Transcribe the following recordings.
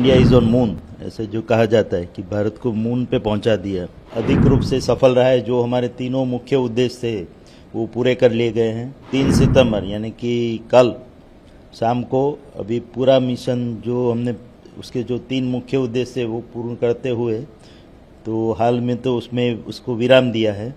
India is on moon, ऐसे जो कहा जाता है कि भारत को मून पे पहुंचा दिया, अधिक रूप से सफल रहा है। जो हमारे तीनों मुख्य उद्देश्य थे वो पूरे कर लिए गए हैं। 3 सितंबर यानी कि कल शाम को अभी पूरा मिशन जो हमने उसके जो 3 मुख्य उद्देश्य थे वो पूर्ण करते हुए तो हाल में तो उसमें उसको विराम दिया है।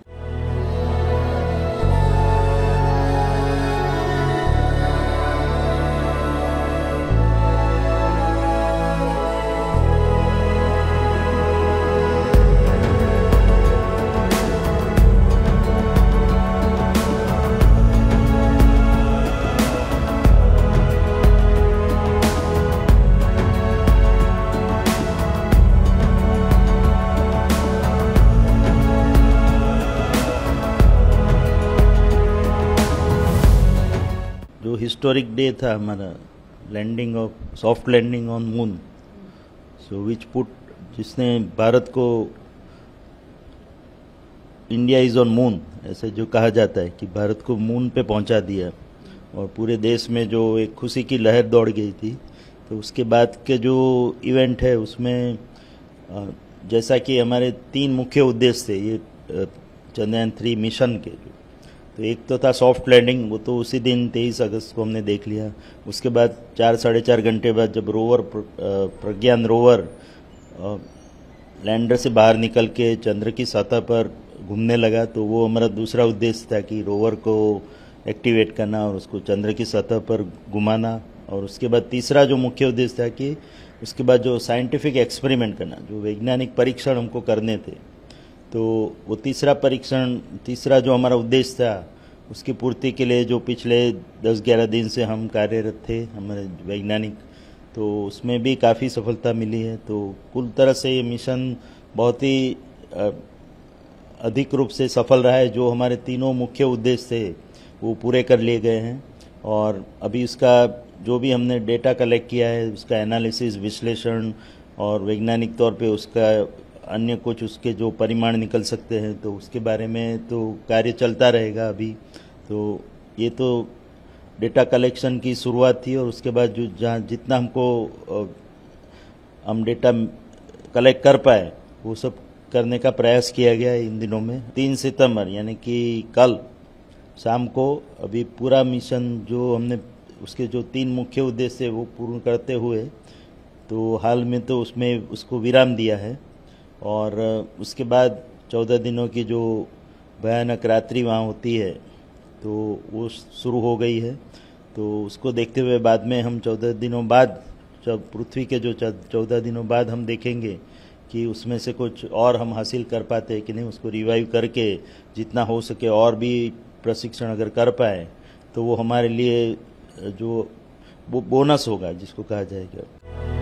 जो हिस्टोरिक डे था हमारा landing of soft landing on moon, so which put जिसने भारत को इंडिया इज ऑन मून, ऐसे जो कहा जाता है कि भारत को मून पे पहुंचा दिया और पूरे देश में जो एक खुशी की लहर दौड़ गई थी। तो उसके बाद के जो इवेंट है उसमें जैसा कि हमारे 3 मुख्य उद्देश्य थे ये चंद्रयान 3 मिशन के, तो एक तो था सॉफ्ट लैंडिंग, वो तो उसी दिन 23 अगस्त को हमने देख लिया। उसके बाद 4 साढ़े 4 घंटे बाद जब रोवर प्रज्ञान रोवर लैंडर से बाहर निकल के चंद्र की सतह पर घूमने लगा, तो वो हमारा दूसरा उद्देश्य था कि रोवर को एक्टिवेट करना और उसको चंद्र की सतह पर घुमाना। और उसके बाद तीसरा जो मुख्य उद्देश्य था कि उसके बाद जो साइंटिफिक एक्सपेरिमेंट करना, जो वैज्ञानिक परीक्षण हमको करने थे, तो वो तीसरा जो हमारा उद्देश्य था उसकी पूर्ति के लिए जो पिछले 10-11 दिन से हम कार्यरत थे हमारे वैज्ञानिक, तो उसमें भी काफ़ी सफलता मिली है। तो कुल तरह से ये मिशन बहुत ही अधिक रूप से सफल रहा है। जो हमारे तीनों मुख्य उद्देश्य थे वो पूरे कर लिए गए हैं और अभी उसका जो भी हमने डेटा कलेक्ट किया है उसका एनालिसिस, विश्लेषण और वैज्ञानिक तौर पे उसका अन्य कुछ उसके जो परिमाण निकल सकते हैं तो उसके बारे में तो कार्य चलता रहेगा अभी। तो ये तो डेटा कलेक्शन की शुरुआत थी और उसके बाद जो जहाँ जितना हम डेटा कलेक्ट कर पाए वो सब करने का प्रयास किया गया है इन दिनों में। 3 सितंबर यानी कि कल शाम को अभी पूरा मिशन जो हमने उसके जो 3 मुख्य उद्देश्य थे वो पूर्ण करते हुए तो हाल में तो उसमें उसको विराम दिया है और उसके बाद 14 दिनों की जो भयानक रात्रि वहाँ होती है तो वो शुरू हो गई है। तो उसको देखते हुए बाद में हम 14 दिनों बाद, जब पृथ्वी के जो 14 दिनों बाद हम देखेंगे कि उसमें से कुछ और हम हासिल कर पाते हैं कि नहीं, उसको रिवाइव करके जितना हो सके और भी प्रशिक्षण अगर कर पाए तो वो हमारे लिए जो वो बोनस होगा जिसको कहा जाएगा।